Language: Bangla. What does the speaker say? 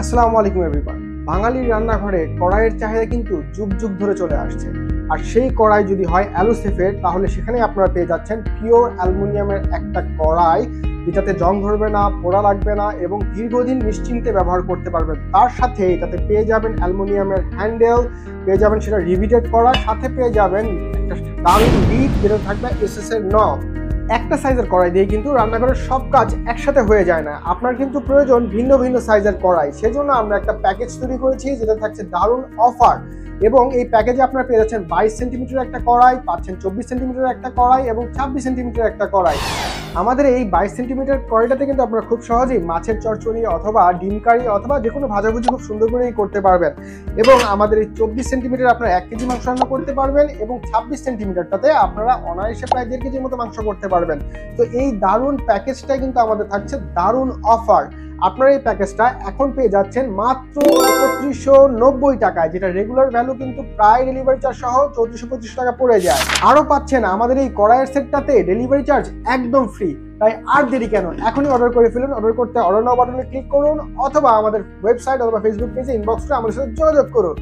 আসসালামু আলাইকুম এভরিওয়ান। বাঙালির রান্নাঘরে কড়াইয়ের চাহিদা কিন্তু যুগ যুগ ধরে চলে আসছে। আর সেই কড়াই যদি হয় অ্যালোসেফের, তাহলে সেখানে আপনারা পেয়ে যাচ্ছেন পিওর অ্যালুমিনিয়ামের একটা কড়াই, যেটাতে জং ধরবে না, পোড়া লাগবে না এবং দীর্ঘদিন নিশ্চিন্তে ব্যবহার করতে পারবেন। তার সাথে এটাতে পেয়ে যাবেন অ্যালুমিনিয়ামের হ্যান্ডেল, পেয়ে যাবেন সেটা রিভিটেড করা, সাথে পেয়ে যাবেন একটা দারুণ লিড, যেটা থাকবে এসএস এর নব। একটা সাইজের কড়াই দিয়ে কিন্তু রান্নাঘরের সব কাজ একসাথে হয়ে যায় না, আপনার কিন্তু প্রয়োজন ভিন্ন ভিন্ন সাইজের কড়াই। সেজন্য আমরা একটা প্যাকেজ তৈরি করেছি, যেটা থাকছে দারুণ অফার। এবং এই প্যাকেজে আপনারা পেয়ে যাচ্ছেন 22 সেন্টিমিটার একটা কড়াই, পাচ্ছেন 24 সেন্টিমিটার একটা কড়াই এবং 26 সেন্টিমিটার একটা কড়াই। আমাদের এই 22 সেন্টিমিটার কড়াইটাতে কিন্তু আপনারা খুব সহজেই মাছের চচ্চড়ি অথবা ডিম কারি অথবা যে কোনো ভাজাভুজি খুব সুন্দর করেই করতে পারবেন। এবং আমাদের এই 24 সেন্টিমিটার আপনারা 1 কেজি মাংস রান্না করতে পারবেন এবং 26 সেন্টিমিটারটাতে আপনারা অনায়াসে প্রায় 1.5 কেজির মতো মাংস করতে পারবেন। তো এই দারুণ প্যাকেজটা কিন্তু আমাদের থাকছে দারুণ অফার। আপনারা এই প্যাকেজটা এখন পেয়ে যাচ্ছেন মাত্র 3190 টাকায়, যেটা রেগুলার ভ্যালু কিন্তু প্রায় ডেলিভারি চার্জ সহ 3425 টাকা পড়ে যায়। আরো পাচ্ছেন আমাদের এই কড়াইয়ের সেটটাতে ডেলিভারি চার্জ একদম ফ্রি। তাই আর দেরি কেন, এখনই অর্ডার করে ফেলুন। অর্ডার করতে অর্ডার নাও বাটনে ক্লিক করুন অথবা আমাদের ওয়েবসাইট অথবা ফেসবুক পেজে ইনবক্সে আমাদের সাথে যোগাযোগ করুন।